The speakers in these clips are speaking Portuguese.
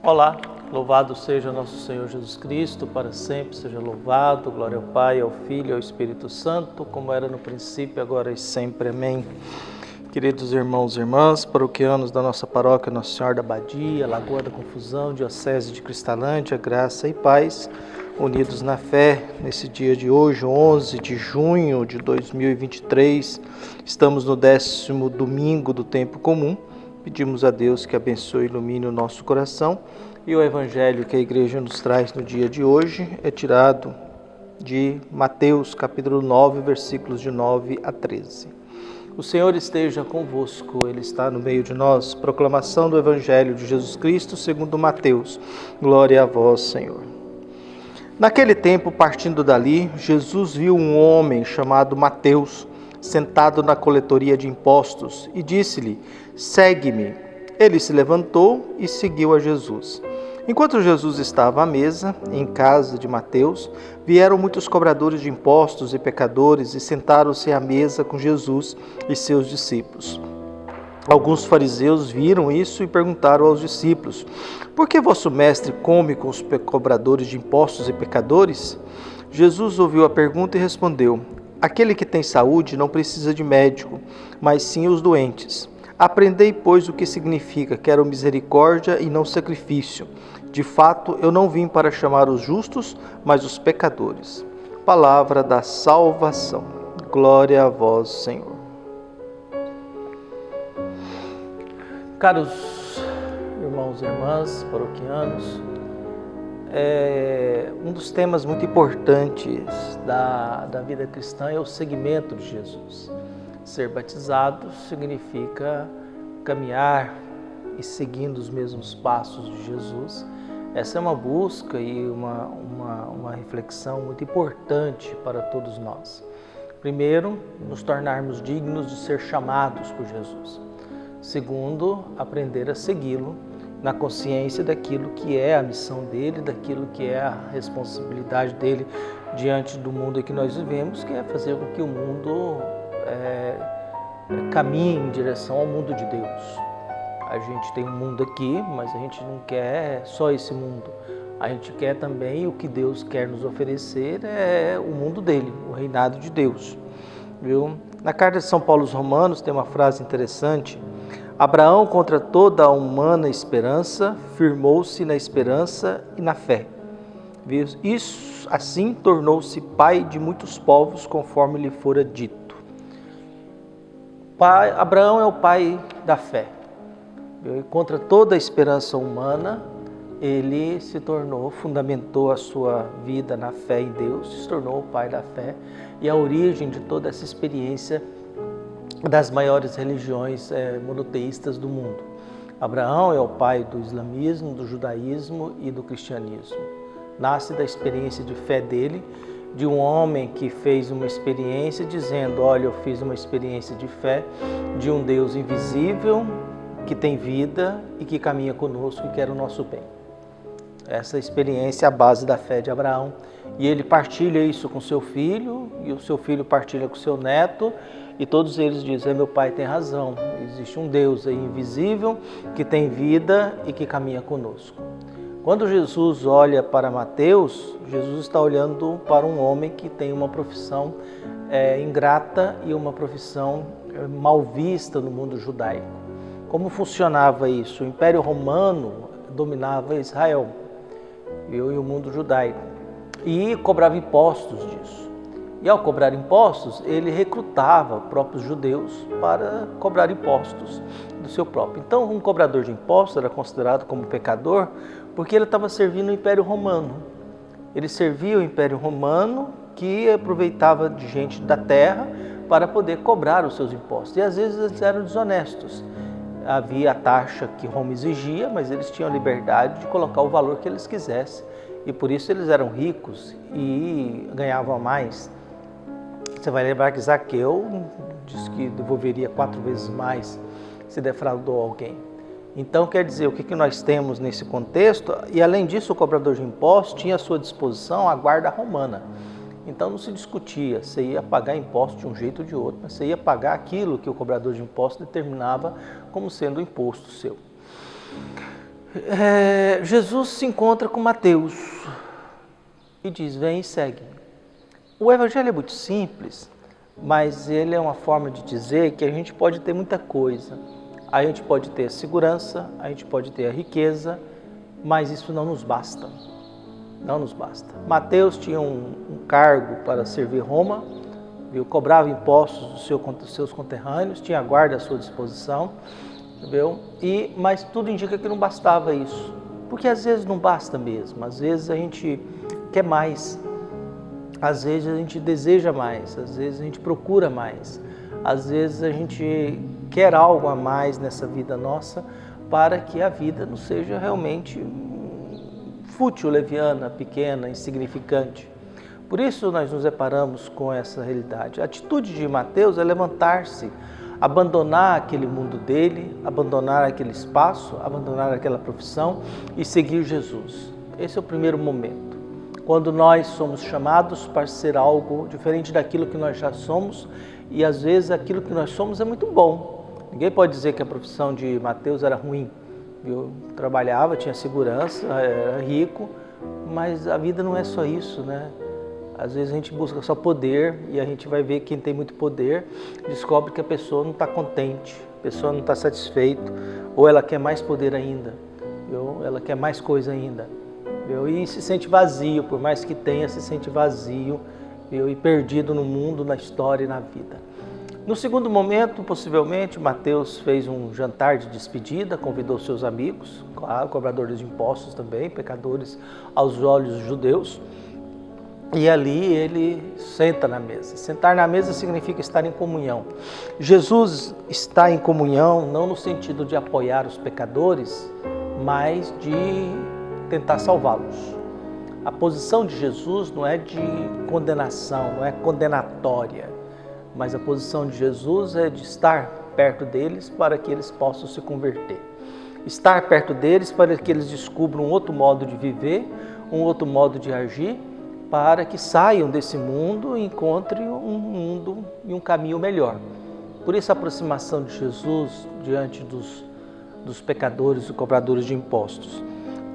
Olá, louvado seja nosso Senhor Jesus Cristo, para sempre seja louvado, glória ao Pai, ao Filho e ao Espírito Santo, como era no princípio, agora e sempre. Amém. Queridos irmãos e irmãs, paroquianos da nossa paróquia Nossa Senhora da Badia, Lagoa da Confusão, Diocese de Cristalândia, graça e paz, unidos na fé, nesse dia de hoje, 11 de junho de 2023, estamos no 10º domingo do tempo comum. Pedimos a Deus que abençoe e ilumine o nosso coração. E o evangelho que a igreja nos traz no dia de hoje é tirado de Mateus, capítulo 9, versículos de 9 a 13. O Senhor esteja convosco, Ele está no meio de nós. Proclamação do evangelho de Jesus Cristo segundo Mateus. Glória a vós, Senhor. Naquele tempo, partindo dali, Jesus viu um homem chamado Mateus, sentado na coletoria de impostos, e disse-lhe: segue-me. Ele se levantou e seguiu a Jesus. Enquanto Jesus estava à mesa, em casa de Mateus, vieram muitos cobradores de impostos e pecadores e sentaram-se à mesa com Jesus e seus discípulos. Alguns fariseus viram isso e perguntaram aos discípulos: por que vosso mestre come com os cobradores de impostos e pecadores? Jesus ouviu a pergunta e respondeu: aquele que tem saúde não precisa de médico, mas sim os doentes. Aprendei, pois, o que significa: quero misericórdia e não sacrifício. De fato, eu não vim para chamar os justos, mas os pecadores. Palavra da salvação. Glória a vós, Senhor. Caros irmãos e irmãs, paroquianos, um dos temas muito importantes da vida cristã é o seguimento de Jesus. Ser batizado significa caminhar e seguindo os mesmos passos de Jesus. Essa é uma busca e uma reflexão muito importante para todos nós. Primeiro, nos tornarmos dignos de ser chamados por Jesus. Segundo, aprender a segui-lo na consciência daquilo que é a missão dele, daquilo que é a responsabilidade dele diante do mundo em que nós vivemos, que é fazer com que o mundo caminhe em direção ao mundo de Deus. A gente tem um mundo aqui, mas a gente não quer só esse mundo. A gente quer também, o que Deus quer nos oferecer é o mundo dele, o reinado de Deus. Viu? Na carta de São Paulo aos Romanos tem uma frase interessante: Abraão, contra toda a humana esperança, firmou-se na esperança e na fé. Viu? Isso, assim, tornou-se pai de muitos povos, conforme lhe fora dito. Abraão é o pai da fé. E contra toda a esperança humana, ele se tornou, fundamentou a sua vida na fé em Deus, se tornou o pai da fé e a origem de toda essa experiência das maiores religiões monoteístas do mundo. Abraão é o pai do islamismo, do judaísmo e do cristianismo. Nasce da experiência de fé dele, de um homem que fez uma experiência dizendo: olha, eu fiz uma experiência de fé de um Deus invisível, que tem vida e que caminha conosco e quer o nosso bem. Essa experiência é a base da fé de Abraão. E ele partilha isso com seu filho, e o seu filho partilha com seu neto, e todos eles dizem: meu pai tem razão, existe um Deus aí invisível, que tem vida e que caminha conosco. Quando Jesus olha para Mateus, Jesus está olhando para um homem que tem uma profissão ingrata e uma profissão mal vista no mundo judaico. Como funcionava isso? O Império Romano dominava Israel e o mundo judaico e cobrava impostos disso. E ao cobrar impostos, ele recrutava próprios judeus para cobrar impostos do seu próprio. Então, um cobrador de impostos era considerado como pecador porque ele estava servindo o Império Romano. Ele servia o Império Romano, que aproveitava de gente da terra para poder cobrar os seus impostos. E às vezes eles eram desonestos. Havia a taxa que Roma exigia, mas eles tinham a liberdade de colocar o valor que eles quisessem. E por isso eles eram ricos e ganhavam mais. Você vai lembrar que Zaqueu disse que devolveria 4 vezes mais se defraudou alguém. Então, quer dizer, o que nós temos nesse contexto? E além disso, o cobrador de impostos tinha à sua disposição a guarda romana. Então não se discutia, você ia pagar imposto de um jeito ou de outro, mas você ia pagar aquilo que o cobrador de impostos determinava como sendo o imposto seu. Jesus se encontra com Mateus e diz: vem e segue. O evangelho é muito simples, mas ele é uma forma de dizer que a gente pode ter muita coisa. A gente pode ter a segurança, a gente pode ter a riqueza, mas isso não nos basta. Não nos basta. Mateus tinha um cargo para servir Roma, viu? Cobrava impostos dos seus conterrâneos, tinha a guarda à sua disposição, viu? Mas tudo indica que não bastava isso, porque às vezes não basta mesmo, às vezes a gente quer mais, às vezes a gente deseja mais, às vezes a gente procura mais, às vezes a gente quer algo a mais nessa vida nossa para que a vida não seja realmente fútil, leviana, pequena, insignificante. Por isso nós nos deparamos com essa realidade. A atitude de Mateus é levantar-se, abandonar aquele mundo dele, abandonar aquele espaço, abandonar aquela profissão e seguir Jesus. Esse é o primeiro momento. Quando nós somos chamados para ser algo diferente daquilo que nós já somos, e às vezes aquilo que nós somos é muito bom. Ninguém pode dizer que a profissão de Mateus era ruim. Eu trabalhava, tinha segurança, era rico, mas a vida não é só isso, né? Às vezes a gente busca só poder e a gente vai ver quem tem muito poder, descobre que a pessoa não está contente, a pessoa não está satisfeita, ou ela quer mais poder ainda, viu? Ela quer mais coisa ainda, viu? E se sente vazio, por mais que tenha, se sente vazio, viu? E perdido no mundo, na história e na vida. No segundo momento, possivelmente, Mateus fez um jantar de despedida, convidou seus amigos, claro, cobradores de impostos também, pecadores aos olhos dos judeus, e ali ele senta na mesa. Sentar na mesa significa estar em comunhão. Jesus está em comunhão, não no sentido de apoiar os pecadores, mas de tentar salvá-los. A posição de Jesus não é de condenação, não é condenatória, mas a posição de Jesus é de estar perto deles para que eles possam se converter. Estar perto deles para que eles descubram um outro modo de viver, um outro modo de agir, para que saiam desse mundo e encontrem um mundo e um caminho melhor. Por isso a aproximação de Jesus diante dos pecadores e cobradores de impostos.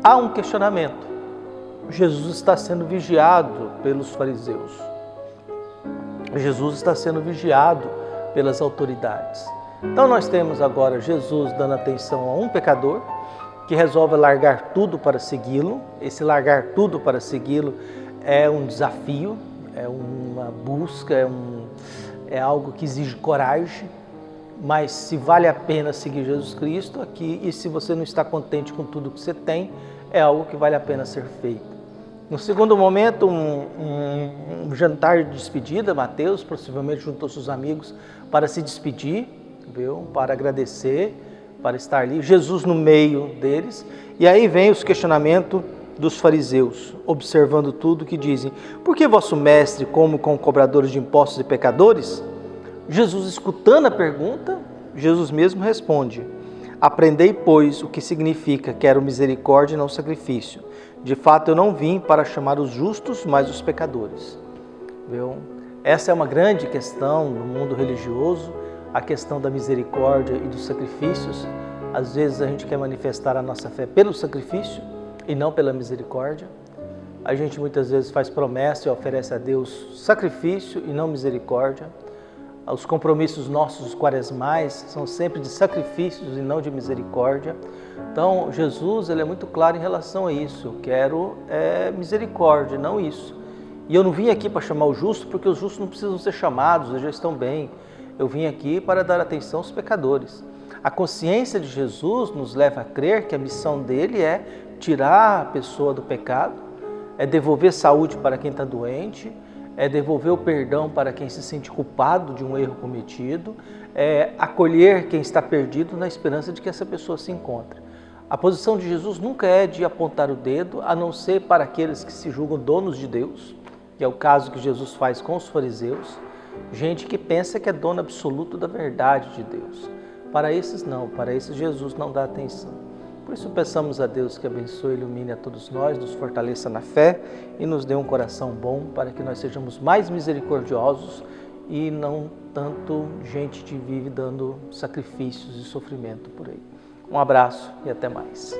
Há um questionamento. Jesus está sendo vigiado pelos fariseus. Jesus está sendo vigiado pelas autoridades. Então nós temos agora Jesus dando atenção a um pecador que resolve largar tudo para segui-lo. Esse largar tudo para segui-lo é um desafio, é uma busca, é algo que exige coragem, mas se vale a pena seguir Jesus Cristo aqui, e se você não está contente com tudo que você tem, é algo que vale a pena ser feito. No segundo momento, um jantar de despedida, Mateus possivelmente juntou seus amigos para se despedir, viu? Para agradecer, para estar ali, Jesus no meio deles, e aí vem os questionamentos dos fariseus, observando tudo, que dizem: por que vosso mestre come com cobradores de impostos e pecadores? Jesus, escutando a pergunta, Jesus mesmo responde: aprendei, pois, o que significa quero misericórdia e não sacrifício. De fato, eu não vim para chamar os justos, mas os pecadores. Viu? Essa é uma grande questão no mundo religioso, a questão da misericórdia e dos sacrifícios. Às vezes a gente quer manifestar a nossa fé pelo sacrifício e não pela misericórdia. A gente muitas vezes faz promessa e oferece a Deus sacrifício e não misericórdia. Os compromissos nossos quaresmais são sempre de sacrifícios e não de misericórdia. Então, Jesus ele é muito claro em relação a isso. Eu quero misericórdia, não isso. E eu não vim aqui para chamar o justo, porque os justos não precisam ser chamados, eles já estão bem. Eu vim aqui para dar atenção aos pecadores. A consciência de Jesus nos leva a crer que a missão dele é tirar a pessoa do pecado, é devolver saúde para quem está doente, é devolver o perdão para quem se sente culpado de um erro cometido, é acolher quem está perdido na esperança de que essa pessoa se encontre. A posição de Jesus nunca é de apontar o dedo, a não ser para aqueles que se julgam donos de Deus, que é o caso que Jesus faz com os fariseus, gente que pensa que é dono absoluto da verdade de Deus. Para esses não, para esses Jesus não dá atenção. Por isso peçamos a Deus que abençoe e ilumine a todos nós, nos fortaleça na fé e nos dê um coração bom para que nós sejamos mais misericordiosos e não tanto gente que vive dando sacrifícios e sofrimento por aí. Um abraço e até mais.